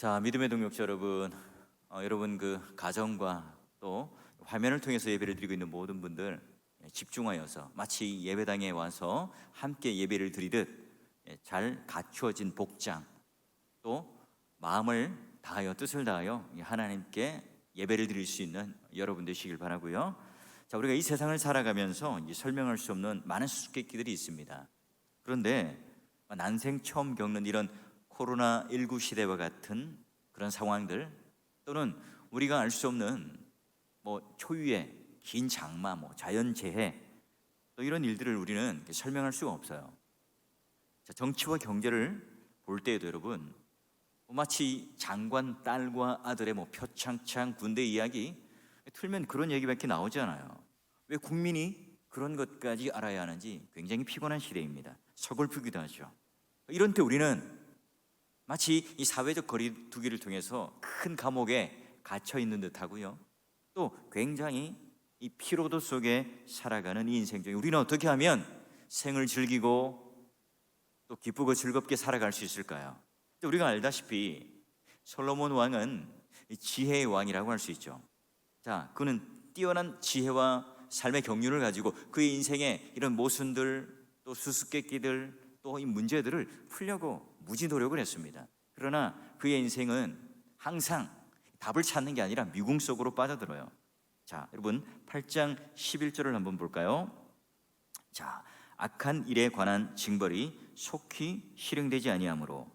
자, 믿음의 동역자 여러분, 여러분 그 가정과 또 화면을 통해서 예배를 드리고 있는 모든 분들 집중하여서 마치 예배당에 와서 함께 예배를 드리듯 잘 갖추어진 복장, 또 마음을 다하여 뜻을 다하여 하나님께 예배를 드릴 수 있는 여러분 되시길 바라고요. 자, 우리가 이 세상을 살아가면서 설명할 수 없는 많은 수수께끼들이 있습니다. 그런데 난생 처음 겪는 이런 코로나19 시대와 같은 그런 상황들, 또는 우리가 알 수 없는 초유의 긴 장마, 자연재해, 또 이런 일들을 우리는 설명할 수가 없어요. 자, 정치와 경제를 볼 때에도 여러분, 마치 장관 딸과 아들의 표창장 군대 이야기 틀면 그런 얘기밖에 나오지 않아요. 왜 국민이 그런 것까지 알아야 하는지 굉장히 피곤한 시대입니다. 서글프기도 하죠. 이런 때 우리는 마치 이 사회적 거리두기를 통해서 큰 감옥에 갇혀 있는 듯하고요, 또 굉장히 이 피로도 속에 살아가는 이 인생 중에 우리는 어떻게 하면 생을 즐기고 또 기쁘고 즐겁게 살아갈 수 있을까요? 우리가 알다시피 솔로몬 왕은 지혜의 왕이라고 할 수 있죠. 자, 그는 뛰어난 지혜와 삶의 경륜을 가지고 그의 인생에 이런 모순들, 또 수수께끼들, 또 이 문제들을 풀려고 무지 노력을 했습니다. 그러나 그의 인생은 항상 답을 찾는 게 아니라 미궁 속으로 빠져들어요. 자, 여러분 8장 11절을 한번 볼까요? 자, 악한 일에 관한 징벌이 속히 실행되지 아니하므로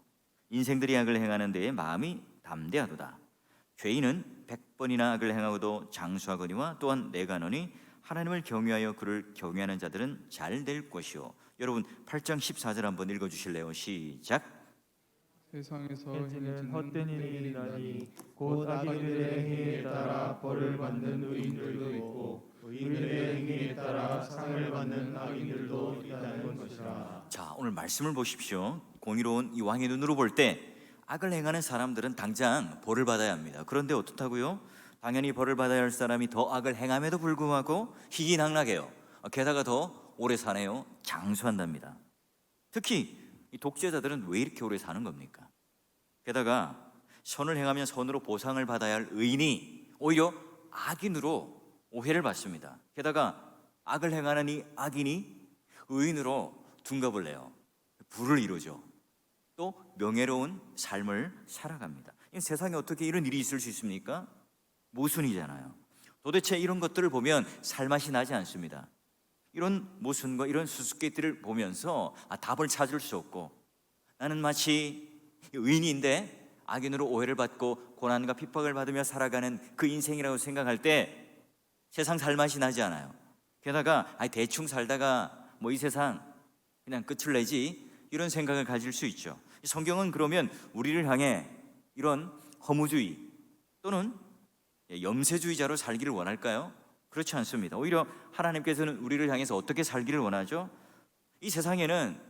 인생들이 악을 행하는 데에 마음이 담대하도다. 죄인은 100번이나 악을 행하고도 장수하거니와 또한 내가 너니 하나님을 경외하여 그를 경외하는 자들은 잘 될 것이요. 여러분 8장 14절 한번 읽어주실래요? 시작. 세상에서 행해지는 헛된 일이라니 곧 악인들의 행위에 따라 벌을 받는 의인들도 있고 의인들의 행위에 따라 상을 받는 악인들도 있다는 것이라. 자, 오늘 말씀을 보십시오. 공의로운 이 왕의 눈으로 볼 때 악을 행하는 사람들은 당장 벌을 받아야 합니다. 그런데 어떻다고요? 당연히 벌을 받아야 할 사람이 더 악을 행함에도 불구하고 희귀낙락해요. 게다가 더 오래 사네요. 장수한답니다. 특히 이 독재자들은 왜 이렇게 오래 사는 겁니까? 게다가 선을 행하면 선으로 보상을 받아야 할 의인이 오히려 악인으로 오해를 받습니다. 게다가 악을 행하는 이 악인이 의인으로 둔갑을 내요. 부를 이루죠. 또 명예로운 삶을 살아갑니다. 세상에 어떻게 이런 일이 있을 수 있습니까? 모순이잖아요. 도대체 이런 것들을 보면 살맛이 나지 않습니다. 이런 모순과 이런 수수께끼를 보면서 답을 찾을 수 없고, 나는 마치 의인인데 악인으로 오해를 받고 고난과 핍박을 받으며 살아가는 그 인생이라고 생각할 때 세상 살맛이 나지 않아요. 게다가 대충 살다가 이 세상 그냥 끝을 내지, 이런 생각을 가질 수 있죠. 성경은 그러면 우리를 향해 이런 허무주의 또는 염세주의자로 살기를 원할까요? 그렇지 않습니다. 오히려 하나님께서는 우리를 향해서 어떻게 살기를 원하죠? 이 세상에는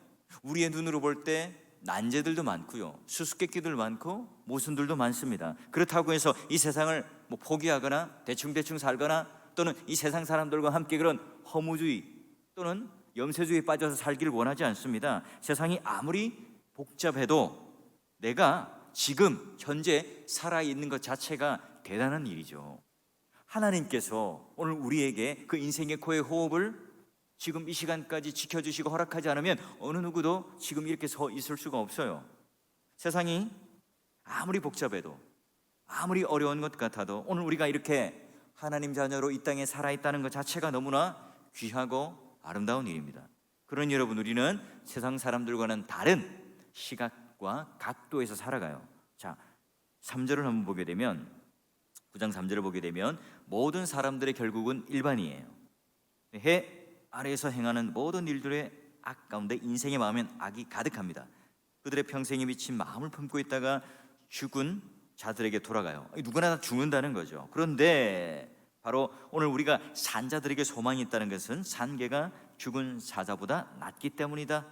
우리의 눈으로 볼 때 난제들도 많고요, 수수께끼들 많고 모순들도 많습니다. 그렇다고 해서 이 세상을 포기하거나 대충 살거나, 또는 이 세상 사람들과 함께 그런 허무주의 또는 염세주의에 빠져서 살기를 원하지 않습니다. 세상이 아무리 복잡해도 내가 지금 현재 살아있는 것 자체가 대단한 일이죠. 하나님께서 오늘 우리에게 그 인생의 코의 호흡을 지금 이 시간까지 지켜주시고 허락하지 않으면 어느 누구도 지금 이렇게 서 있을 수가 없어요. 세상이 아무리 복잡해도 아무리 어려운 것 같아도 오늘 우리가 이렇게 하나님 자녀로 이 땅에 살아있다는 것 자체가 너무나 귀하고 아름다운 일입니다. 그런 여러분, 우리는 세상 사람들과는 다른 시각과 각도에서 살아가요. 자, 3절을 한번 보게 되면, 9장 3절을 보게 되면 모든 사람들의 결국은 일반이에요. 해 아래에서 행하는 모든 일들의 악 가운데 인생의 마음엔 악이 가득합니다. 그들의 평생에 미친 마음을 품고 있다가 죽은 자들에게 돌아가요. 누구나 다 죽는다는 거죠. 그런데 바로 오늘 우리가 산자들에게 소망이 있다는 것은 산개가 죽은 사자보다 낫기 때문이다.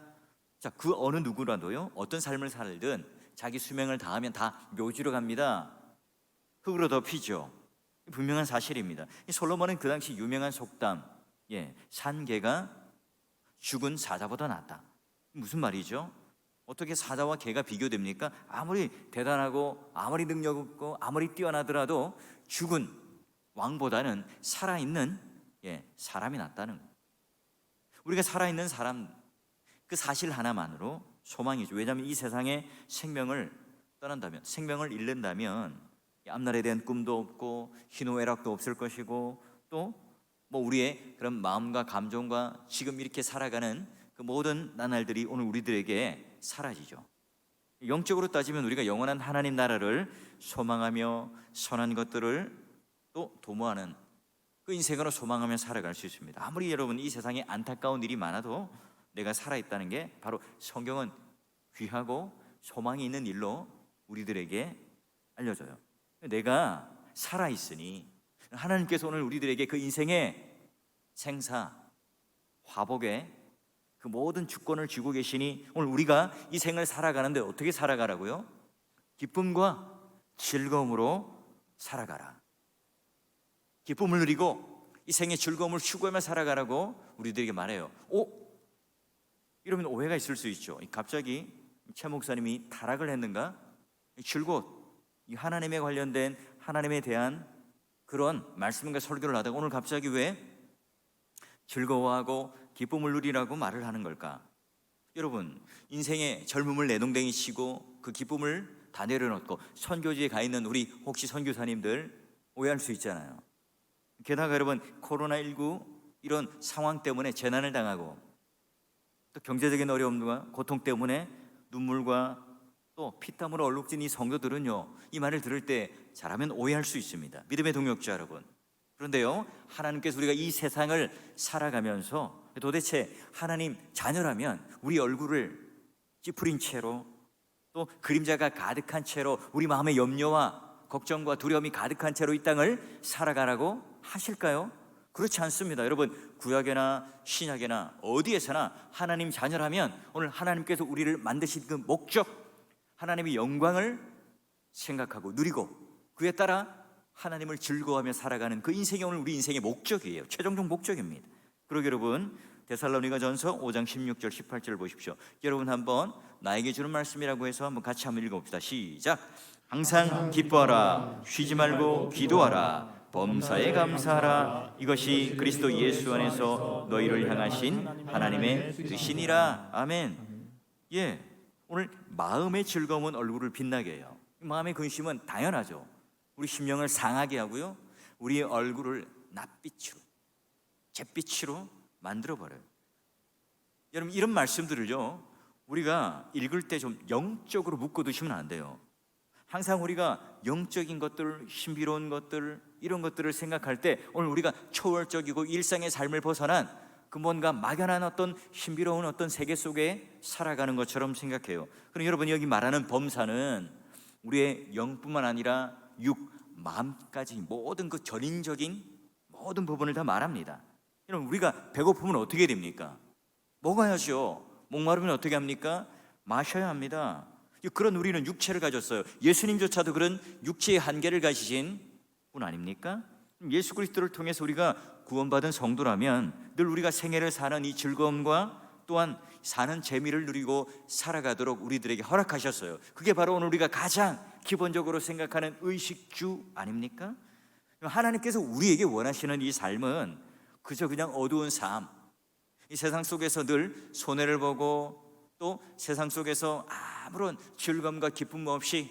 자, 그 어느 누구라도요, 어떤 삶을 살든 자기 수명을 다하면 다 묘지로 갑니다. 흙으로 덮이죠. 분명한 사실입니다. 솔로몬은 그 당시 유명한 속담, 산개가 죽은 사자보다 낫다. 무슨 말이죠? 어떻게 사자와 개가 비교됩니까? 아무리 대단하고 아무리 능력 있고 아무리 뛰어나더라도 죽은 왕보다는 살아있는 사람이 낫다는 거예요. 우리가 살아있는 사람, 그 사실 하나만으로 소망이죠. 왜냐하면 이 세상에 생명을 떠난다면, 생명을 잃는다면 앞날에 대한 꿈도 없고 희노애락도 없을 것이고, 또 뭐 우리의 그런 마음과 감정과 지금 이렇게 살아가는 그 모든 나날들이 오늘 우리들에게 사라지죠. 영적으로 따지면 우리가 영원한 하나님 나라를 소망하며 선한 것들을 또 도모하는 그 인생으로 소망하며 살아갈 수 있습니다. 아무리 여러분 이 세상에 안타까운 일이 많아도 내가 살아있다는 게 바로 성경은 귀하고 소망이 있는 일로 우리들에게 알려줘요. 내가 살아있으니 하나님께서 오늘 우리들에게 그 인생의 생사, 화복의 그 모든 주권을 쥐고 계시니 오늘 우리가 이 생을 살아가는데 어떻게 살아가라고요? 기쁨과 즐거움으로 살아가라. 기쁨을 누리고 이 생의 즐거움을 추구하며 살아가라고 우리들에게 말해요. 이러면 오해가 있을 수 있죠. 갑자기 최 목사님이 타락을 했는가? 줄곧 이 하나님에 관련된, 하나님에 대한 그런 말씀과 설교를 하다가 오늘 갑자기 왜 즐거워하고 기쁨을 누리라고 말을 하는 걸까? 여러분, 인생의 젊음을 내동댕이 치고 그 기쁨을 다 내려놓고 선교지에 가 있는 우리 혹시 선교사님들 오해할 수 있잖아요. 게다가 여러분, 코로나19 이런 상황 때문에 재난을 당하고 또 경제적인 어려움과 고통 때문에 눈물과 또 피땀으로 얼룩진 이 성도들은요, 이 말을 들을 때 잘하면 오해할 수 있습니다. 믿음의 동역자 여러분, 그런데요, 하나님께서 우리가 이 세상을 살아가면서 도대체 하나님 자녀라면 우리 얼굴을 찌푸린 채로 또 그림자가 가득한 채로 우리 마음의 염려와 걱정과 두려움이 가득한 채로 이 땅을 살아가라고 하실까요? 그렇지 않습니다. 여러분, 구약이나 신약이나 어디에서나 하나님 자녀라면 오늘 하나님께서 우리를 만드신 그 목적, 하나님의 영광을 생각하고 누리고 그에 따라 하나님을 즐거워하며 살아가는 그 인생이 오늘 우리 인생의 목적이에요. 최종적 목적입니다. 그러게 여러분, 데살로니가전서 5장 16절 18절을 보십시오. 여러분 한번 나에게 주는 말씀이라고 해서 한번 같이 한번 읽어봅시다. 시작. 항상 기뻐하라, 쉬지 말고 기도하라, 범사에 감사하라. 이것이 그리스도 예수 안에서 너희를 향하신 하나님의 뜻이니라. 아멘. 오늘 마음의 즐거움은 얼굴을 빛나게 해요. 마음의 근심은 당연하죠. 우리 심령을 상하게 하고요, 우리의 얼굴을 낯빛으로, 잿빛으로 만들어버려요. 여러분, 이런 말씀들을요, 우리가 읽을 때 좀 영적으로 묶어두시면 안 돼요. 항상 우리가 영적인 것들, 신비로운 것들, 이런 것들을 생각할 때 오늘 우리가 초월적이고 일상의 삶을 벗어난 그 뭔가 막연한 어떤 신비로운 어떤 세계 속에 살아가는 것처럼 생각해요. 그럼 여러분, 여기 말하는 범사는 우리의 영뿐만 아니라 육, 마음까지 모든 그 전인적인 모든 부분을 다 말합니다. 여러분, 우리가 배고프면 어떻게 됩니까? 먹어야죠. 목마르면 어떻게 합니까? 마셔야 합니다. 그런 우리는 육체를 가졌어요. 예수님조차도 그런 육체의 한계를 가지신 분 아닙니까? 예수 그리스도를 통해서 우리가 구원받은 성도라면 늘 우리가 생애를 사는 이 즐거움과 또한 사는 재미를 누리고 살아가도록 우리들에게 허락하셨어요. 그게 바로 오늘 우리가 가장 기본적으로 생각하는 의식주 아닙니까? 하나님께서 우리에게 원하시는 이 삶은 그저 그냥 어두운 삶, 이 세상 속에서 늘 손해를 보고 또 세상 속에서 아무런 즐거움과 기쁨 없이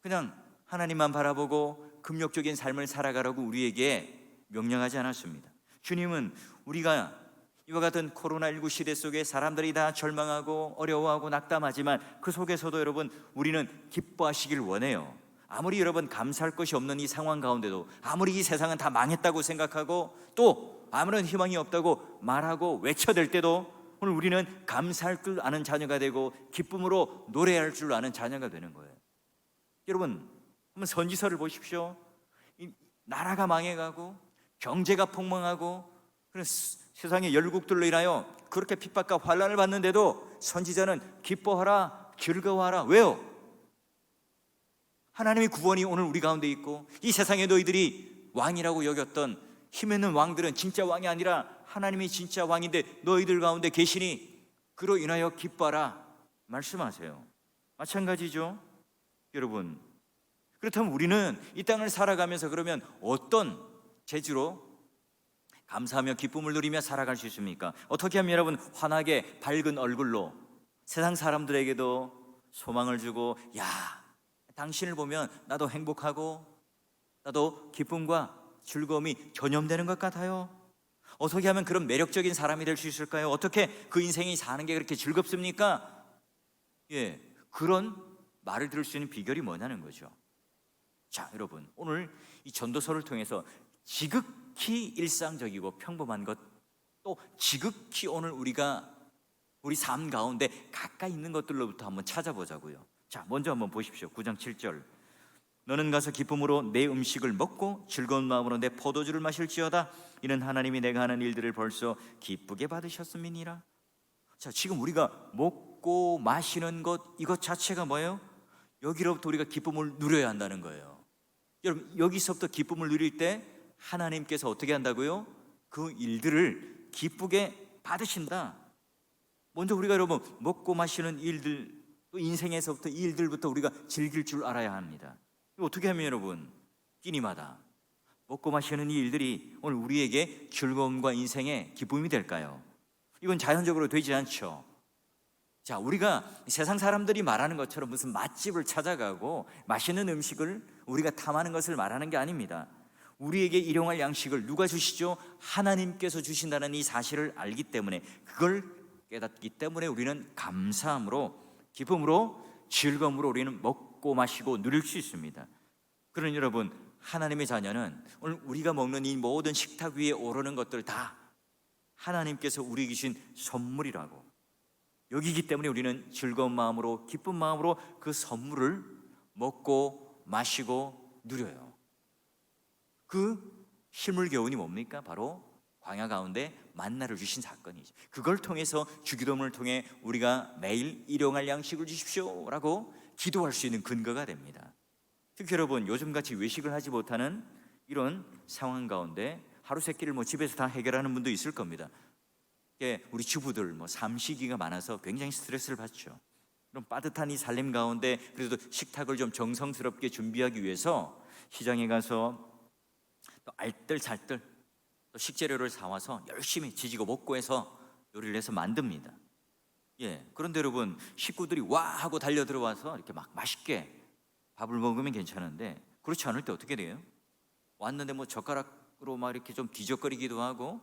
그냥 하나님만 바라보고 금욕적인 삶을 살아가라고 우리에게 명령하지 않았습니다. 주님은 우리가 이와 같은 코로나19 시대 속에 사람들이 다 절망하고 어려워하고 낙담하지만 그 속에서도 여러분, 우리는 기뻐하시길 원해요. 아무리 여러분 감사할 것이 없는 이 상황 가운데도, 아무리 이 세상은 다 망했다고 생각하고 또 아무런 희망이 없다고 말하고 외쳐댈 때도 오늘 우리는 감사할 줄 아는 자녀가 되고 기쁨으로 노래할 줄 아는 자녀가 되는 거예요. 여러분, 한번 선지서를 보십시오. 이 나라가 망해가고 경제가 폭망하고 그런 세상의 열국들로 인하여 그렇게 핍박과 환난을 받는데도 선지자는 기뻐하라, 즐거워하라. 왜요? 하나님의 구원이 오늘 우리 가운데 있고 이 세상에 너희들이 왕이라고 여겼던 힘 있는 왕들은 진짜 왕이 아니라 하나님이 진짜 왕인데 너희들 가운데 계시니 그로 인하여 기뻐하라 말씀하세요. 마찬가지죠, 여러분. 그렇다면 우리는 이 땅을 살아가면서 그러면 어떤 재주로 감사하며 기쁨을 누리며 살아갈 수 있습니까? 어떻게 하면 여러분 환하게 밝은 얼굴로 세상 사람들에게도 소망을 주고, 야, 당신을 보면 나도 행복하고 나도 기쁨과 즐거움이 전염되는 것 같아요. 어떻게 하면 그런 매력적인 사람이 될 수 있을까요? 어떻게 그 인생이 사는 게 그렇게 즐겁습니까? 그런 말을 들을 수 있는 비결이 뭐냐는 거죠. 자, 여러분, 오늘 이 전도서를 통해서 지극히 일상적이고 평범한 것, 또 지극히 오늘 우리가 우리 삶 가운데 가까이 있는 것들로부터 한번 찾아보자고요. 자, 먼저 한번 보십시오. 9장 7절. 너는 가서 기쁨으로 내 음식을 먹고 즐거운 마음으로 내 포도주를 마실지어다. 이는 하나님이 내가 하는 일들을 벌써 기쁘게 받으셨음이니라. 자, 지금 우리가 먹고 마시는 것, 이것 자체가 뭐예요? 여기로부터 우리가 기쁨을 누려야 한다는 거예요. 여러분, 여기서부터 기쁨을 누릴 때 하나님께서 어떻게 한다고요? 그 일들을 기쁘게 받으신다. 먼저 우리가 여러분 먹고 마시는 일들, 또 인생에서부터 이 일들부터 우리가 즐길 줄 알아야 합니다. 어떻게 하면 여러분 끼니마다 먹고 마시는 이 일들이 오늘 우리에게 즐거움과 인생의 기쁨이 될까요? 이건 자연적으로 되지 않죠. 자, 우리가 세상 사람들이 말하는 것처럼 무슨 맛집을 찾아가고 맛있는 음식을 우리가 탐하는 것을 말하는 게 아닙니다. 우리에게 일용할 양식을 누가 주시죠? 하나님께서 주신다는 이 사실을 알기 때문에, 그걸 깨닫기 때문에 우리는 감사함으로, 기쁨으로, 즐거움으로 우리는 먹고 마시고 누릴 수 있습니다. 그러니 여러분, 하나님의 자녀는 오늘 우리가 먹는 이 모든 식탁 위에 오르는 것들 다 하나님께서 우리에게 주신 선물이라고 여기기 때문에 우리는 즐거운 마음으로, 기쁜 마음으로 그 선물을 먹고 마시고 누려요. 그 실물교훈이 뭡니까? 바로 광야 가운데 만나를 주신 사건이죠. 그걸 통해서 주기도문을 통해 우리가 매일 일용할 양식을 주십시오 라고 기도할 수 있는 근거가 됩니다. 특히 여러분, 요즘같이 외식을 하지 못하는 이런 상황 가운데 하루 세 끼를 집에서 다 해결하는 분도 있을 겁니다. 우리 주부들 삼시기가 많아서 굉장히 스트레스를 받죠. 그럼 빠듯한 이 살림 가운데 그래도 식탁을 좀 정성스럽게 준비하기 위해서 시장에 가서 또 알뜰살뜰 또 식재료를 사와서 열심히 지지고 볶고해서 요리를 해서 만듭니다. 그런데 여러분, 식구들이 와 하고 달려 들어와서 이렇게 막 맛있게 밥을 먹으면 괜찮은데, 그렇지 않을 때 어떻게 돼요? 왔는데 젓가락으로 막 이렇게 좀 뒤적거리기도 하고,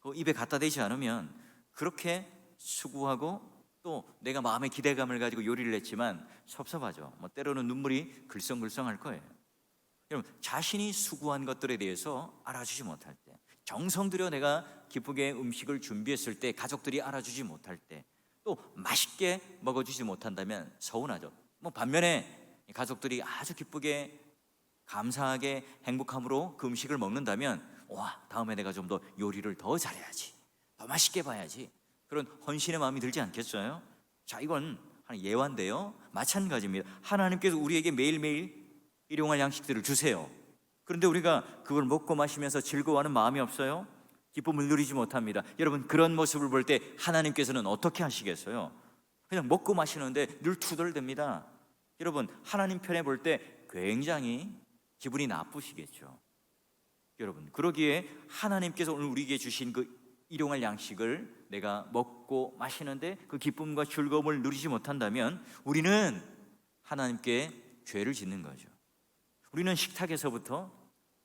그 입에 갖다 대지 않으면 그렇게 수고하고 또 내가 마음의 기대감을 가지고 요리를 했지만 섭섭하죠. 때로는 눈물이 글썽글썽할 거예요. 여러분, 자신이 수고한 것들에 대해서 알아주지 못할 때, 정성 들여 내가 기쁘게 음식을 준비했을 때 가족들이 알아주지 못할 때, 또 맛있게 먹어주지 못한다면 서운하죠. 반면에 가족들이 아주 기쁘게 감사하게 행복함으로 그 음식을 먹는다면, 와, 다음에 내가 좀 더 요리를 더 잘해야지, 더 맛있게 봐야지, 그런 헌신의 마음이 들지 않겠어요? 자, 이건 하나의 예화인데요, 마찬가지입니다. 하나님께서 우리에게 매일매일 일용할 양식들을 주세요. 그런데 우리가 그걸 먹고 마시면서 즐거워하는 마음이 없어요? 기쁨을 누리지 못합니다. 여러분, 그런 모습을 볼 때 하나님께서는 어떻게 하시겠어요? 그냥 먹고 마시는데 늘 투덜댑니다. 여러분, 하나님 편에 볼 때 굉장히 기분이 나쁘시겠죠. 여러분, 그러기에 하나님께서 오늘 우리에게 주신 그 일용할 양식을 내가 먹고 마시는데 그 기쁨과 즐거움을 누리지 못한다면 우리는 하나님께 죄를 짓는 거죠. 우리는 식탁에서부터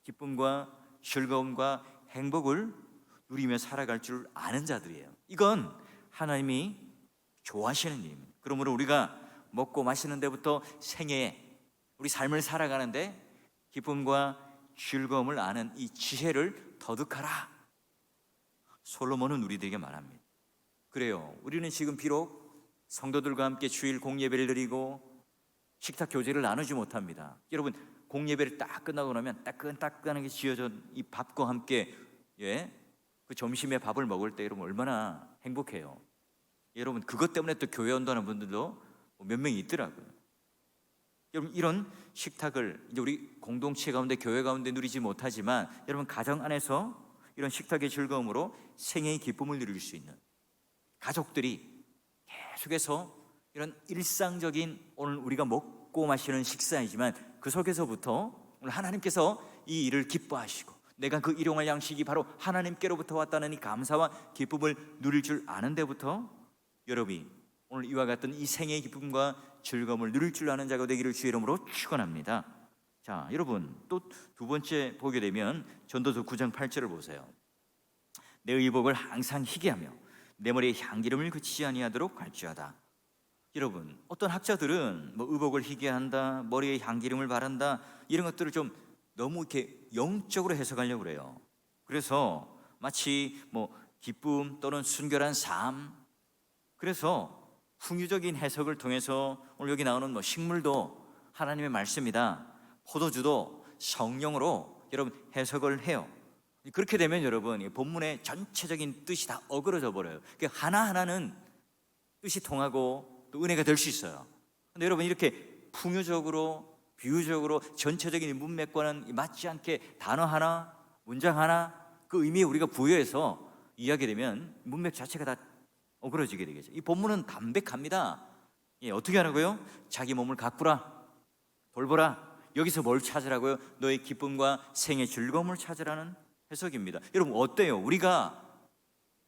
기쁨과 즐거움과 행복을 누리며 살아갈 줄 아는 자들이에요. 이건 하나님이 좋아하시는 일입니다. 그러므로 우리가 먹고 마시는 데부터 생애에 우리 삶을 살아가는데 기쁨과 즐거움을 아는 이 지혜를 터득하라. 솔로몬은 우리들에게 말합니다. 그래요, 우리는 지금 비록 성도들과 함께 주일 공예배를 드리고 식탁 교제를 나누지 못합니다. 여러분, 공예배를 딱 끝나고 나면 따끈따끈하게 지어진 이 밥과 함께 그 점심에 밥을 먹을 때 여러분 얼마나 행복해요. 여러분, 그것 때문에 또 교회 온다는 분들도 몇 명이 있더라고요. 여러분, 이런 식탁을 이제 우리 공동체 가운데, 교회 가운데 누리지 못하지만 여러분, 가정 안에서 이런 식탁의 즐거움으로 생애의 기쁨을 누릴 수 있는 가족들이 속에서 이런 일상적인 오늘 우리가 먹고 마시는 식사이지만 그 속에서부터 오늘 하나님께서 이 일을 기뻐하시고 내가 그 일용할 양식이 바로 하나님께로부터 왔다는 이 감사와 기쁨을 누릴 줄 아는 데부터 여러분이 오늘 이와 같은 이 생애의 기쁨과 즐거움을 누릴 줄 아는 자가 되기를 주의 이름으로 축원합니다. 자, 여러분 또 두 번째 보게 되면 전도서 9장 8절을 보세요. 내 의복을 항상 희게하며 내 머리에 향기름을 그치지 아니하도록 갈지어다. 여러분, 어떤 학자들은 뭐 의복을 희게한다, 머리에 향기름을 바른다 이런 것들을 좀 너무 이렇게 영적으로 해석하려고 그래요. 그래서 마치 뭐 기쁨 또는 순결한 삶, 그래서 풍유적인 해석을 통해서 오늘 여기 나오는 뭐 식물도 하나님의 말씀이다, 포도주도 성령으로 여러분 해석을 해요. 그렇게 되면 여러분 이 본문의 전체적인 뜻이 다 어그러져 버려요. 하나하나는 뜻이 통하고 또 은혜가 될 수 있어요. 근데 여러분 이렇게 풍요적으로 비유적으로 전체적인 문맥과는 맞지 않게 단어 하나, 문장 하나 그 의미에 우리가 부여해서 이야기되면 문맥 자체가 다 어그러지게 되겠죠. 이 본문은 담백합니다. 예, 어떻게 하라고요? 자기 몸을 가꾸라, 돌보라. 여기서 뭘 찾으라고요? 너의 기쁨과 생의 즐거움을 찾으라는 해석입니다. 여러분 어때요? 우리가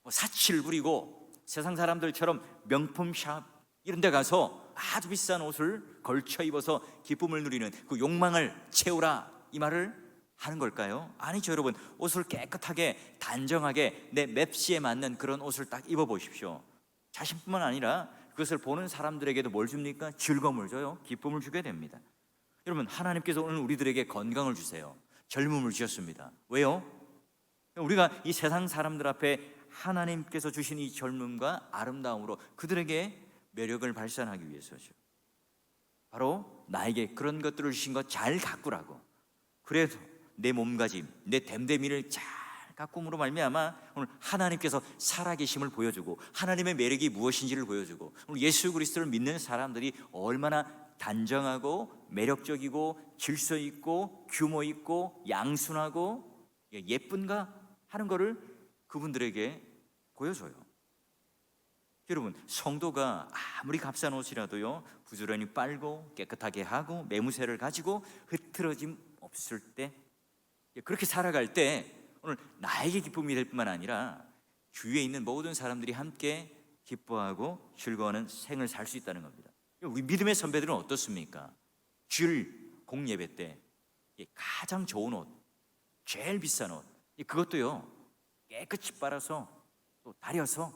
뭐 사치를 부리고 세상 사람들처럼 명품 샵 이런 데 가서 아주 비싼 옷을 걸쳐 입어서 기쁨을 누리는 그 욕망을 채우라 이 말을 하는 걸까요? 아니죠. 여러분 옷을 깨끗하게 단정하게 내 맵시에 맞는 그런 옷을 딱 입어보십시오. 자신뿐만 아니라 그것을 보는 사람들에게도 뭘 줍니까? 즐거움을 줘요. 기쁨을 주게 됩니다. 여러분 하나님께서 오늘 우리들에게 건강을 주세요. 젊음을 주셨습니다. 왜요? 우리가 이 세상 사람들 앞에 하나님께서 주신 이 젊음과 아름다움으로 그들에게 매력을 발산하기 위해서죠. 바로 나에게 그런 것들을 주신 것 잘 가꾸라고. 그래서 내 몸가짐, 내 됨됨이를 잘 가꿈으로 말미암아 오늘 하나님께서 살아계심을 보여주고 하나님의 매력이 무엇인지를 보여주고 오늘 예수 그리스도를 믿는 사람들이 얼마나 단정하고 매력적이고 질서 있고 규모 있고 양순하고 예쁜가 하는 것을 그분들에게 보여줘요. 여러분 성도가 아무리 값싼 옷이라도요 부지런히 빨고 깨끗하게 하고 매무새를 가지고 흐트러짐 없을 때 그렇게 살아갈 때 오늘 나에게 기쁨이 될 뿐만 아니라 주위에 있는 모든 사람들이 함께 기뻐하고 즐거워하는 생을 살 수 있다는 겁니다. 우리 믿음의 선배들은 어떻습니까? 주일 공예배 때 가장 좋은 옷, 제일 비싼 옷 그것도요 깨끗이 빨아서 또 다려서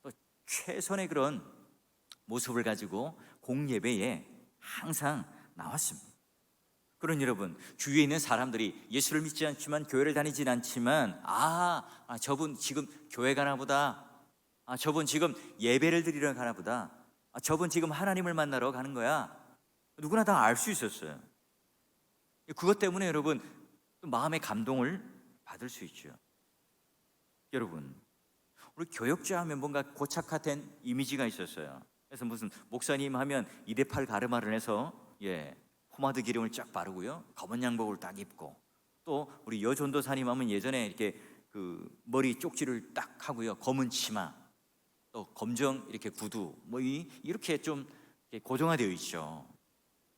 또 최선의 그런 모습을 가지고 공예배에 항상 나왔습니다. 그런 여러분 주위에 있는 사람들이 예수를 믿지 않지만 교회를 다니진 않지만 저분 지금 교회 가나 보다, 저분 지금 예배를 드리러 가나 보다, 저분 지금 하나님을 만나러 가는 거야. 누구나 다 알 수 있었어요. 그것 때문에 여러분 마음의 감동을 받을 수 있죠. 여러분 우리 교역자 하면 뭔가 고착화된 이미지가 있었어요. 그래서 무슨 목사님 하면 2대8 가르마를 해서 포마드 기름을 쫙 바르고요 검은 양복을 딱 입고 또 우리 여전도사님 하면 예전에 이렇게 그 머리 쪽지를 딱 하고요 검은 치마 또 검정 이렇게 구두 이렇게 좀 고정화되어 있죠.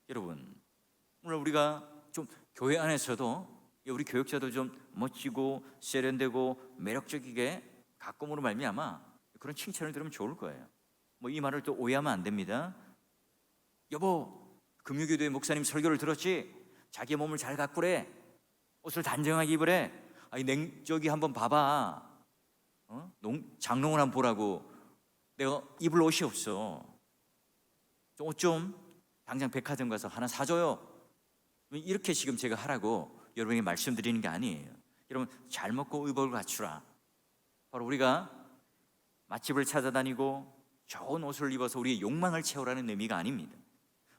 여러분 오늘 우리가 좀 교회 안에서도 우리 교역자도 좀 멋지고 세련되고 매력적이게 가꿈으로 말미암아 그런 칭찬을 들으면 좋을 거예요. 이 말을 또 오해하면 안 됩니다. 여보 금요교도의 목사님 설교를 들었지? 자기 몸을 잘 가꾸래, 옷을 단정하게 입으래. 저기 한번 봐봐, 장롱을 한번 보라고. 내가 입을 옷이 없어. 옷 좀 당장 백화점 가서 하나 사줘요. 이렇게 지금 제가 하라고 여러분에게 말씀드리는 게 아니에요. 여러분 잘 먹고 의복을 갖추라. 바로 우리가 맛집을 찾아다니고 좋은 옷을 입어서 우리의 욕망을 채우라는 의미가 아닙니다.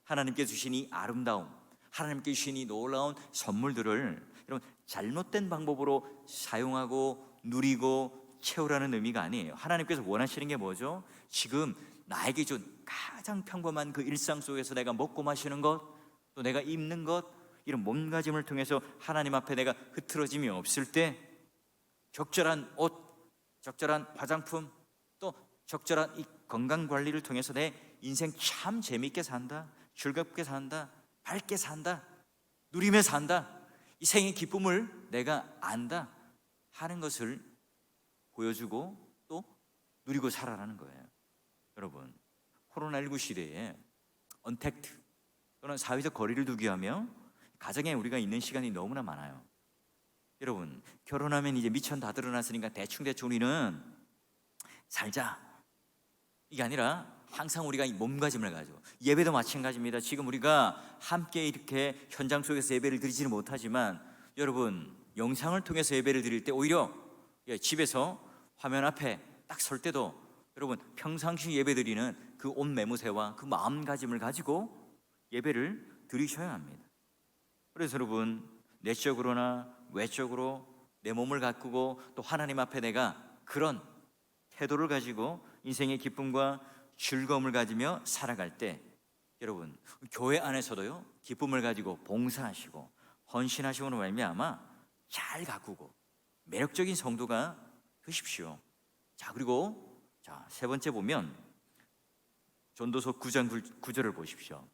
하나님께 주신 이 아름다움, 하나님께 주신 이 놀라운 선물들을 여러분 잘못된 방법으로 사용하고 누리고 채우라는 의미가 아니에요. 하나님께서 원하시는 게 뭐죠? 지금 나에게 준 가장 평범한 그 일상 속에서 내가 먹고 마시는 것, 또 내가 입는 것, 이런 몸가짐을 통해서 하나님 앞에 내가 흐트러짐이 없을 때 적절한 옷, 적절한 화장품, 또 적절한 이 건강 관리를 통해서 내 인생 참 재밌게 산다, 즐겁게 산다, 밝게 산다, 누리며 산다, 이 생의 기쁨을 내가 안다 하는 것을 보여주고 또 누리고 살아라는 거예요. 여러분, 코로나19 시대에 언택트 또는 사회적 거리를 두기 위하며 가정에 우리가 있는 시간이 너무나 많아요. 여러분, 결혼하면 이제 미천 다 드러났으니까 대충 우리는 살자, 이게 아니라 항상 우리가 이 몸가짐을 가지고, 예배도 마찬가지입니다. 지금 우리가 함께 이렇게 현장 속에서 예배를 드리지는 못하지만 여러분, 영상을 통해서 예배를 드릴 때 오히려 집에서 화면 앞에 딱 설 때도 여러분 평상시 예배 드리는 그 옷 매무새와 그 마음가짐을 가지고 예배를 드리셔야 합니다. 그래서 여러분, 내적으로나 외적으로 내 몸을 가꾸고 또 하나님 앞에 내가 그런 태도를 가지고 인생의 기쁨과 즐거움을 가지며 살아갈 때 여러분, 교회 안에서도요 기쁨을 가지고 봉사하시고 헌신하시고는 말미암아 잘 가꾸고 매력적인 성도가 되십시오. 자, 그리고 세 번째 보면 전도서 9장 9절을 보십시오.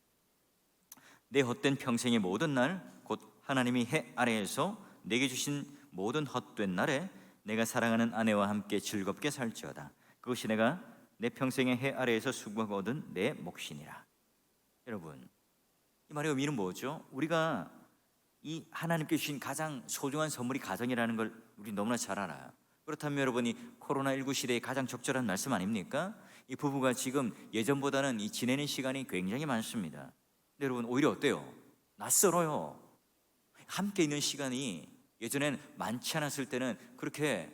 내 헛된 평생의 모든 날 곧 하나님이 해 아래에서 내게 주신 모든 헛된 날에 내가 사랑하는 아내와 함께 즐겁게 살지어다. 그것이 내가 내 평생의 해 아래에서 수고하고 얻은 내 몫이니라. 여러분, 이 말의 의미는 뭐죠? 우리가 이 하나님께 주신 가장 소중한 선물이 가정이라는 걸 우리 너무나 잘 알아요. 그렇다면 여러분이 코로나19 시대에 가장 적절한 말씀 아닙니까? 이 부부가 지금 예전보다는 이 지내는 시간이 굉장히 많습니다. 근데 여러분, 오히려 어때요? 낯설어요. 함께 있는 시간이 예전엔 많지 않았을 때는 그렇게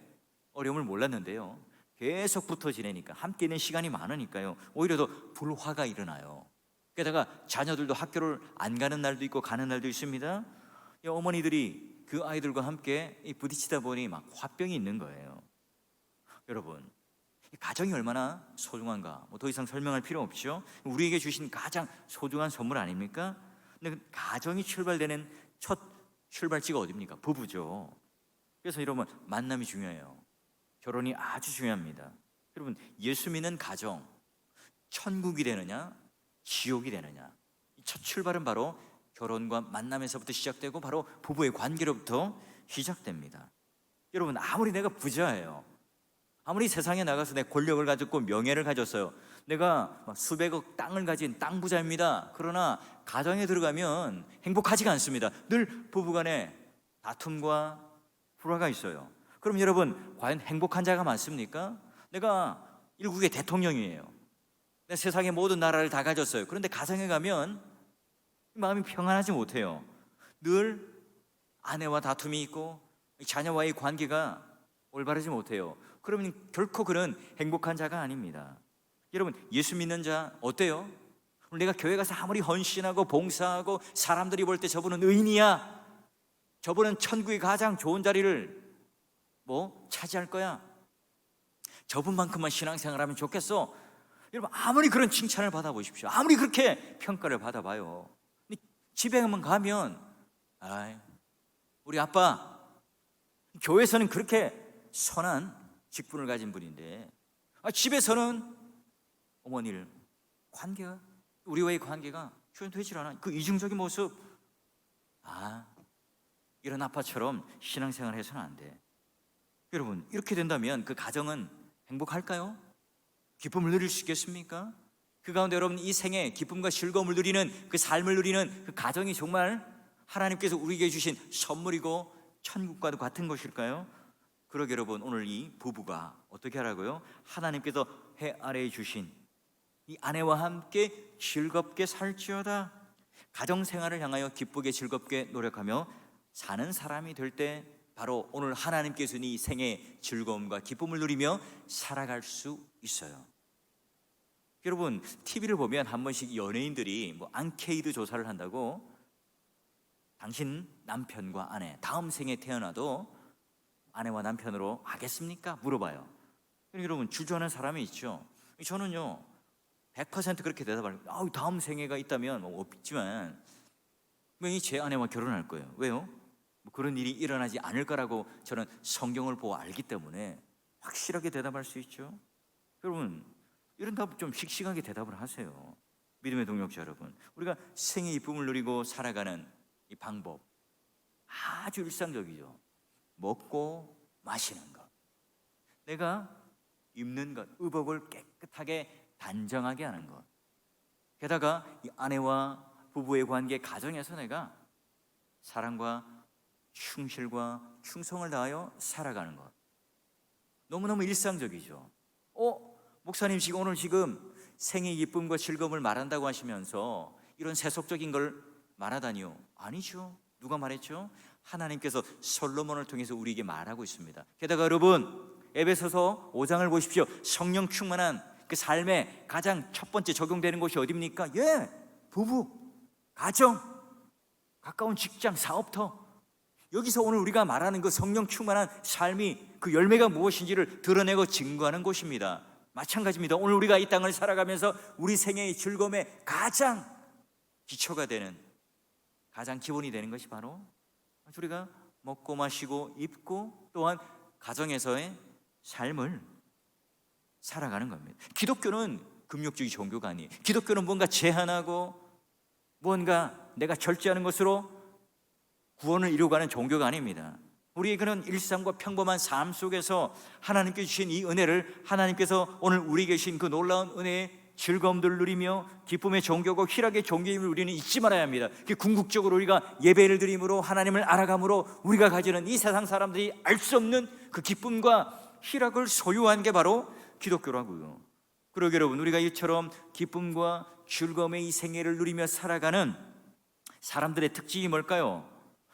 어려움을 몰랐는데요, 계속 붙어 지내니까, 함께 있는 시간이 많으니까요, 오히려 더 불화가 일어나요. 게다가 자녀들도 학교를 안 가는 날도 있고 가는 날도 있습니다. 어머니들이 그 아이들과 함께 부딪히다 보니 막 화병이 있는 거예요. 여러분, 가정이 얼마나 소중한가 더 이상 설명할 필요 없죠. 우리에게 주신 가장 소중한 선물 아닙니까? 근데 그 가정이 출발되는 첫 출발지가 어디입니까? 부부죠. 그래서 여러분, 만남이 중요해요. 결혼이 아주 중요합니다. 여러분, 예수 믿는 가정, 천국이 되느냐 지옥이 되느냐, 첫 출발은 바로 결혼과 만남에서부터 시작되고 바로 부부의 관계로부터 시작됩니다. 여러분, 아무리 내가 부자예요, 아무리 세상에 나가서 내 권력을 가졌고 명예를 가졌어요, 내가 수백억 땅을 가진 땅 부자입니다. 그러나 가정에 들어가면 행복하지가 않습니다. 늘 부부간에 다툼과 불화가 있어요. 그럼 여러분, 과연 행복한 자가 많습니까? 내가 일국의 대통령이에요. 내 세상의 모든 나라를 다 가졌어요. 그런데 가정에 가면 마음이 평안하지 못해요. 늘 아내와 다툼이 있고 자녀와의 관계가 올바르지 못해요. 그러면 결코 그는 행복한 자가 아닙니다. 여러분, 예수 믿는 자 어때요? 내가 교회 가서 아무리 헌신하고 봉사하고 사람들이 볼 때 저분은 의인이야, 저분은 천국의 가장 좋은 자리를 차지할 거야, 저분만큼만 신앙생활하면 좋겠어, 여러분, 아무리 그런 칭찬을 받아보십시오. 아무리 그렇게 평가를 받아봐요, 집에만 가면 우리 아빠 교회에서는 그렇게 선한 직분을 가진 분인데 집에서는 어머니를 관계가, 우리와의 관계가 표현되질 않아. 그 이중적인 모습, 이런 아빠처럼 신앙생활 해서는 안 돼. 여러분, 이렇게 된다면 그 가정은 행복할까요? 기쁨을 누릴 수 있겠습니까? 그 가운데 여러분, 이 생에 기쁨과 즐거움을 누리는 그 삶을 누리는 그 가정이 정말 하나님께서 우리에게 주신 선물이고 천국과도 같은 것일까요? 그러게 여러분, 오늘 이 부부가 어떻게 하라고요? 하나님께서 해 아래에 주신 이 아내와 함께 즐겁게 살지어다. 가정생활을 향하여 기쁘게 즐겁게 노력하며 사는 사람이 될 때 바로 오늘 하나님께서 이 생의 즐거움과 기쁨을 누리며 살아갈 수 있어요. 여러분, TV를 보면 한 번씩 연예인들이 앙케이드 조사를 한다고, 당신 남편과 아내 다음 생에 태어나도 아내와 남편으로 하겠습니까? 물어봐요. 여러분, 주저하는 사람이 있죠. 저는요 100% 그렇게 대답을 다음 생애가 있다면 없지만 분명히 제 아내와 결혼할 거예요. 왜요? 그런 일이 일어나지 않을 거라고 저는 성경을 보고 알기 때문에 확실하게 대답할 수 있죠. 여러분, 이런 답 좀 씩씩하게 대답을 하세요. 믿음의 동역자 여러분, 우리가 생의 기쁨을 누리고 살아가는 이 방법 아주 일상적이죠. 먹고 마시는 것, 내가 입는 것, 의복을 깨끗하게 단정하게 하는 것, 게다가 이 아내와 부부의 관계, 가정에서 내가 사랑과 충실과 충성을 다하여 살아가는 것, 너무너무 일상적이죠. 목사님 지금 오늘 생의 기쁨과 즐거움을 말한다고 하시면서 이런 세속적인 걸 말하다니요? 아니죠. 누가 말했죠? 하나님께서 솔로몬을 통해서 우리에게 말하고 있습니다. 게다가 여러분, 에베소서 5장을 보십시오. 성령 충만한 그 삶의 가장 첫 번째 적용되는 곳이 어디입니까? 부부, 가정, 가까운 직장, 사업터. 여기서 오늘 우리가 말하는 그 성령 충만한 삶이 그 열매가 무엇인지를 드러내고 증거하는 곳입니다. 마찬가지입니다. 오늘 우리가 이 땅을 살아가면서 우리 생애의 즐거움의 가장 기초가 되는, 가장 기본이 되는 것이 바로 우리가 먹고 마시고 입고 또한 가정에서의 삶을 살아가는 겁니다. 기독교는 금욕주의 종교가 아니에요. 기독교는 뭔가 제한하고 뭔가 내가 절제하는 것으로 구원을 이루어가는 종교가 아닙니다. 우리의 그런 일상과 평범한 삶 속에서 하나님께 주신 이 은혜를, 하나님께서 오늘 우리에게 주신 그 놀라운 은혜의 즐거움들을 누리며 기쁨의 종교고 희락의 종교임을 우리는 잊지 말아야 합니다. 궁극적으로 우리가 예배를 드림으로 하나님을 알아감으로 우리가 가지는 이 세상 사람들이 알 수 없는 그 기쁨과 희락을 소유한 게 바로 기독교라고요. 그러게 여러분, 우리가 이처럼 기쁨과 즐거움의 이 생애를 누리며 살아가는 사람들의 특징이 뭘까요?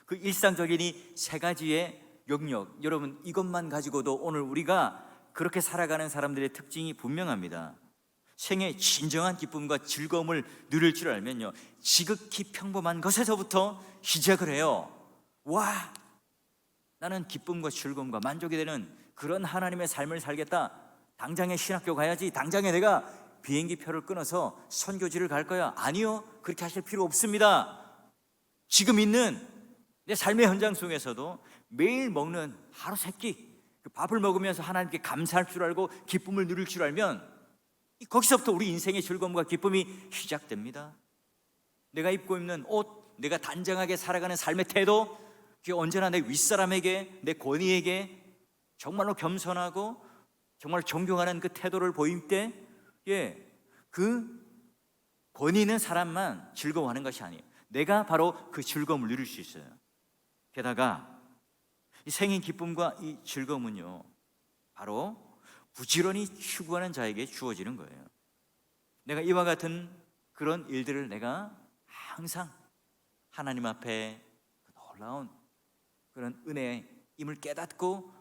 그 일상적인 이 세 가지의 영역, 여러분 이것만 가지고도 오늘 우리가 그렇게 살아가는 사람들의 특징이 분명합니다. 생의 진정한 기쁨과 즐거움을 누릴 줄 알면요, 지극히 평범한 것에서부터 시작을 해요. 와, 나는 기쁨과 즐거움과 만족이 되는 그런 하나님의 삶을 살겠다. 당장에 신학교 가야지, 당장에 내가 비행기표를 끊어서 선교지를 갈 거야. 아니요, 그렇게 하실 필요 없습니다. 지금 있는 내 삶의 현장 속에서도 매일 먹는 하루 세 끼, 그 밥을 먹으면서 하나님께 감사할 줄 알고 기쁨을 누릴 줄 알면 거기서부터 우리 인생의 즐거움과 기쁨이 시작됩니다. 내가 입고 있는 옷, 내가 단정하게 살아가는 삶의 태도, 그게 언제나 내 윗사람에게, 내 권위에게 정말로 겸손하고 정말 존경하는 그 태도를 보일 때, 그 권위 있는 사람만 즐거워하는 것이 아니에요. 내가 바로 그 즐거움을 누릴 수 있어요. 게다가 이 생의 기쁨과 이 즐거움은요, 바로 부지런히 추구하는 자에게 주어지는 거예요. 내가 이와 같은 그런 일들을 내가 항상 하나님 앞에 놀라운 그런 은혜임을 깨닫고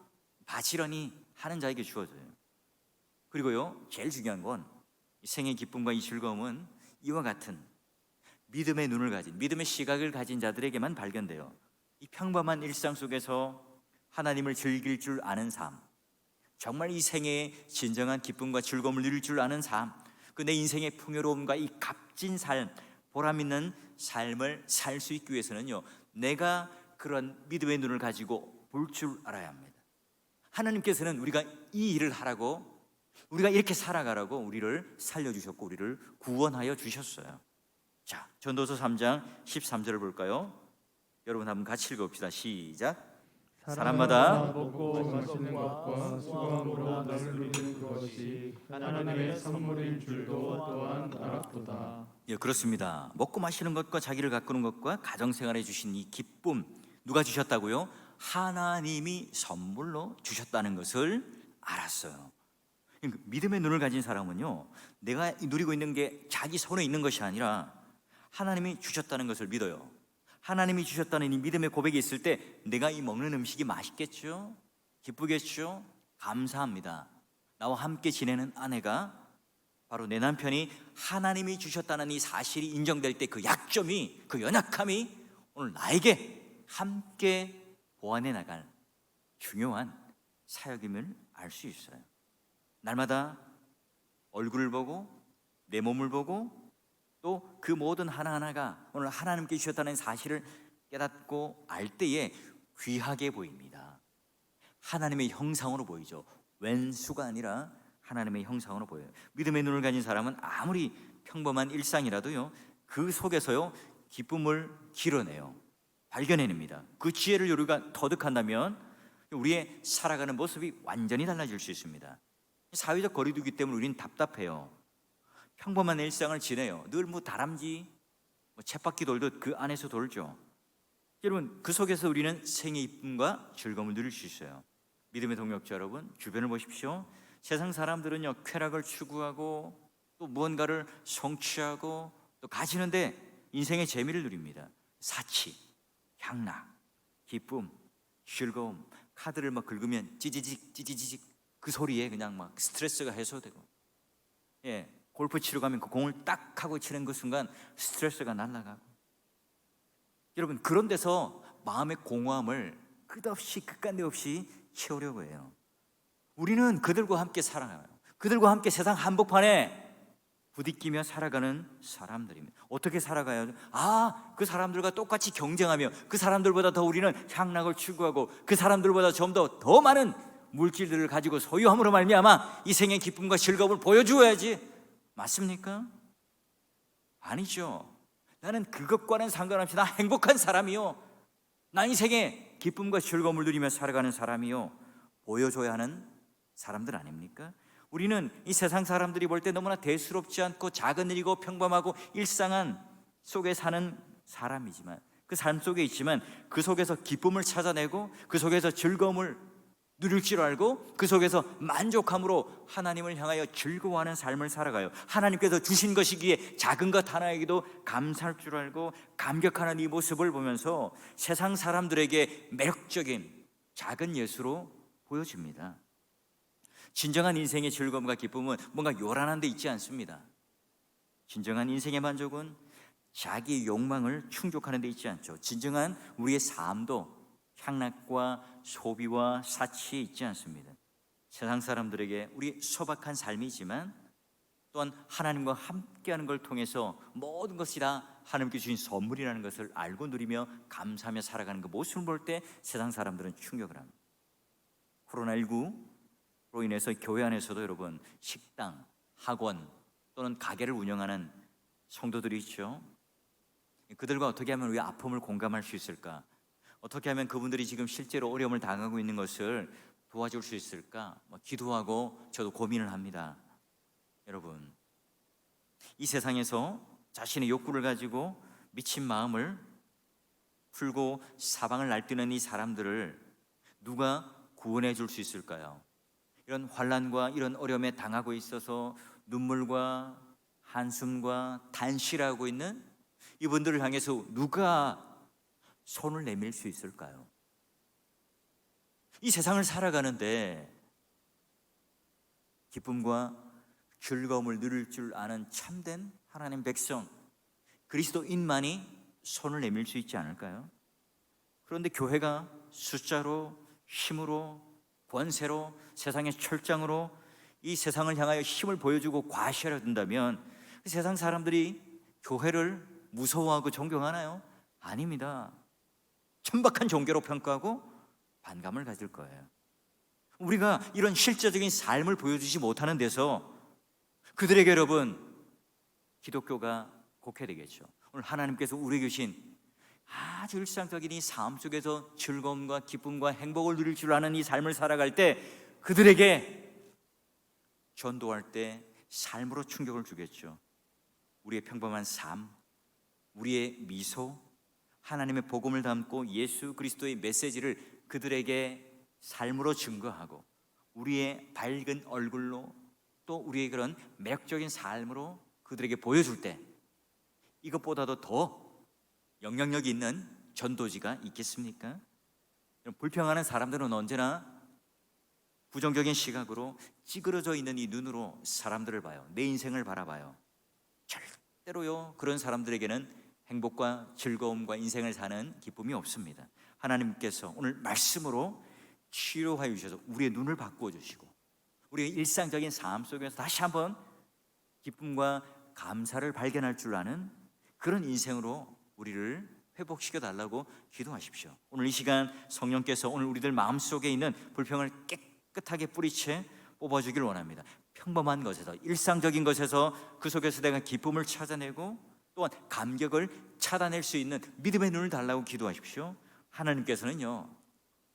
바지런히 하는 자에게 주어져요. 그리고요, 제일 중요한 건 이 생의 기쁨과 이 즐거움은 이와 같은 믿음의 눈을 가진, 믿음의 시각을 가진 자들에게만 발견돼요. 이 평범한 일상 속에서 하나님을 즐길 줄 아는 삶, 정말 이 생애의 진정한 기쁨과 즐거움을 누릴 줄 아는 삶, 그 내 인생의 풍요로움과 이 값진 삶, 보람 있는 삶을 살 수 있기 위해서는요, 내가 그런 믿음의 눈을 가지고 볼 줄 알아야 합니다. 하나님께서는 우리가 이 일을 하라고, 우리가 이렇게 살아가라고 우리를 살려주셨고 우리를 구원하여 주셨어요. 자, 전도서 3장 13절을 볼까요? 여러분 한번 같이 읽어봅시다. 시작. 사람마다 먹고 마시는 것과 수고함으로 나를 누리는 것이 하나님의 선물인 줄도 또한 알았도다. 그렇습니다. 먹고 마시는 것과 자기를 가꾸는 것과 가정생활에 주신 이 기쁨, 누가 주셨다고요? 하나님이 선물로 주셨다는 것을 알았어요. 믿음의 눈을 가진 사람은요, 내가 누리고 있는 게 자기 손에 있는 것이 아니라 하나님이 주셨다는 것을 믿어요. 하나님이 주셨다는 이 믿음의 고백이 있을 때 내가 이 먹는 음식이 맛있겠죠? 기쁘겠죠? 감사합니다. 나와 함께 지내는 아내가, 바로 내 남편이 하나님이 주셨다는 이 사실이 인정될 때 그 약점이, 그 연약함이 오늘 나에게 함께 보완해 나갈 중요한 사역임을 알 수 있어요. 날마다 얼굴을 보고 내 몸을 보고 또 그 모든 하나하나가 오늘 하나님께 주셨다는 사실을 깨닫고 알 때에 귀하게 보입니다. 하나님의 형상으로 보이죠. 왼수가 아니라 하나님의 형상으로 보여요. 믿음의 눈을 가진 사람은 아무리 평범한 일상이라도요, 그 속에서요 기쁨을 길어내요. 발견해냅니다. 그 지혜를 우리가 터득한다면 우리의 살아가는 모습이 완전히 달라질 수 있습니다. 사회적 거리두기 때문에 우리는 답답해요. 평범한 일상을 지내요. 늘 다람쥐 쳇바퀴 돌듯 그 안에서 돌죠. 여러분, 그 속에서 우리는 생의 기쁨과 즐거움을 누릴 수 있어요. 믿음의 동역자 여러분, 주변을 보십시오. 세상 사람들은요 쾌락을 추구하고 또 무언가를 성취하고 또 가지는데 인생의 재미를 누립니다. 사치, 향락, 기쁨, 즐거움, 카드를 긁으면 찌지직 그 소리에 그냥 스트레스가 해소되고, 골프 치러 가면 그 공을 딱 하고 치는 그 순간 스트레스가 날아가고. 여러분, 그런 데서 마음의 공허함을 끝없이 끝간데 없이 채우려고 해요. 우리는 그들과 함께 살아가요. 그들과 함께 세상 한복판에 부딪히며 살아가는 사람들입니다. 어떻게 살아가요? 그 사람들과 똑같이 경쟁하며 그 사람들보다 더 우리는 향락을 추구하고 그 사람들보다 좀 더 많은 물질들을 가지고 소유함으로 말미암아 이 생의 기쁨과 즐거움을 보여주어야지. 맞습니까? 아니죠. 나는 그것과는 상관없이 나 행복한 사람이요, 나 인생의 기쁨과 즐거움을 누리며 살아가는 사람이요, 보여줘야 하는 사람들 아닙니까? 우리는 이 세상 사람들이 볼 때 너무나 대수롭지 않고 작은 일이고 평범하고 일상한 속에 사는 사람이지만, 그 삶 속에 있지만 그 속에서 기쁨을 찾아내고 그 속에서 즐거움을 누릴 줄 알고 그 속에서 만족함으로 하나님을 향하여 즐거워하는 삶을 살아가요. 하나님께서 주신 것이기에 작은 것 하나에게도 감사할 줄 알고 감격하는 이 모습을 보면서 세상 사람들에게 매력적인 작은 예수로 보여집니다. 진정한 인생의 즐거움과 기쁨은 뭔가 요란한 데 있지 않습니다. 진정한 인생의 만족은 자기 욕망을 충족하는 데 있지 않죠. 진정한 우리의 삶도 향락과 소비와 사치에 있지 않습니다. 세상 사람들에게 우리 소박한 삶이지만 또한 하나님과 함께하는 걸 통해서 모든 것이 다 하나님께 주신 선물이라는 것을 알고 누리며 감사하며 살아가는 그 모습을 볼 때 세상 사람들은 충격을 합니다. 코로나19로 인해서 교회 안에서도 여러분 식당, 학원 또는 가게를 운영하는 성도들이 있죠. 그들과 어떻게 하면 우리 아픔을 공감할 수 있을까? 어떻게 하면 그분들이 지금 실제로 어려움을 당하고 있는 것을 도와줄 수 있을까? 기도하고 저도 고민을 합니다. 여러분, 이 세상에서 자신의 욕구를 가지고 미친 마음을 풀고 사방을 날뛰는 이 사람들을 누가 구원해 줄 수 있을까요? 이런 환난과 이런 어려움에 당하고 있어서 눈물과 한숨과 단실하고 있는 이분들을 향해서 누가 손을 내밀 수 있을까요? 이 세상을 살아가는데 기쁨과 즐거움을 누릴 줄 아는 참된 하나님 백성, 그리스도인만이 손을 내밀 수 있지 않을까요? 그런데 교회가 숫자로, 힘으로, 권세로, 세상의 철장으로 이 세상을 향하여 힘을 보여주고 과시하려 든다면 세상 사람들이 교회를 무서워하고 존경하나요? 아닙니다. 천박한 종교로 평가하고 반감을 가질 거예요. 우리가 이런 실제적인 삶을 보여주지 못하는 데서 그들에게 여러분 기독교가 곡해되겠죠. 오늘 하나님께서 우리에게 주신 아주 일상적인 이 삶 속에서 즐거움과 기쁨과 행복을 누릴 줄 아는 이 삶을 살아갈 때 그들에게 전도할 때 삶으로 충격을 주겠죠. 우리의 평범한 삶, 우리의 미소, 하나님의 복음을 담고 예수 그리스도의 메시지를 그들에게 삶으로 증거하고 우리의 밝은 얼굴로 또 우리의 그런 매력적인 삶으로 그들에게 보여줄 때 이것보다도 더 영향력이 있는 전도지가 있겠습니까? 불평하는 사람들은 언제나 부정적인 시각으로 찌그러져 있는 이 눈으로 사람들을 봐요. 내 인생을 바라봐요. 절대로요 그런 사람들에게는 행복과 즐거움과 인생을 사는 기쁨이 없습니다. 하나님께서 오늘 말씀으로 치료하여 주셔서 우리의 눈을 바꾸어 주시고 우리의 일상적인 삶 속에서 다시 한번 기쁨과 감사를 발견할 줄 아는 그런 인생으로 우리를 회복시켜 달라고 기도하십시오. 오늘 이 시간 성령께서 오늘 우리들 마음속에 있는 불평을 깨끗하게 뿌리채 뽑아주길 원합니다. 평범한 것에서, 일상적인 것에서 그 속에서 내가 기쁨을 찾아내고 또한 감격을 찾아낼 수 있는 믿음의 눈을 달라고 기도하십시오. 하나님께서는요,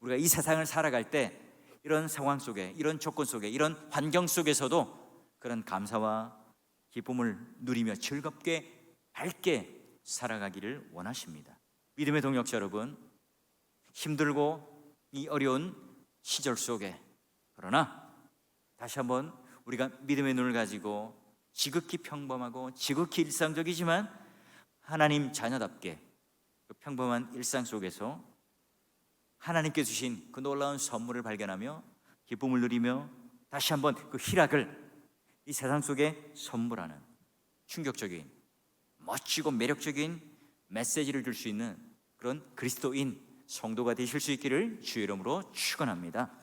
우리가 이 세상을 살아갈 때 이런 상황 속에, 이런 조건 속에, 이런 환경 속에서도 그런 감사와 기쁨을 누리며 즐겁게 밝게 살아가기를 원하십니다. 믿음의 동역자 여러분, 힘들고 이 어려운 시절 속에, 그러나 다시 한번 우리가 믿음의 눈을 가지고 지극히 평범하고 지극히 일상적이지만 하나님 자녀답게 그 평범한 일상 속에서 하나님께 주신 그 놀라운 선물을 발견하며 기쁨을 누리며 다시 한번 그 희락을 이 세상 속에 선물하는 충격적인, 멋지고 매력적인 메시지를 줄 수 있는 그런 그리스도인 성도가 되실 수 있기를 주의 이름으로 축원합니다.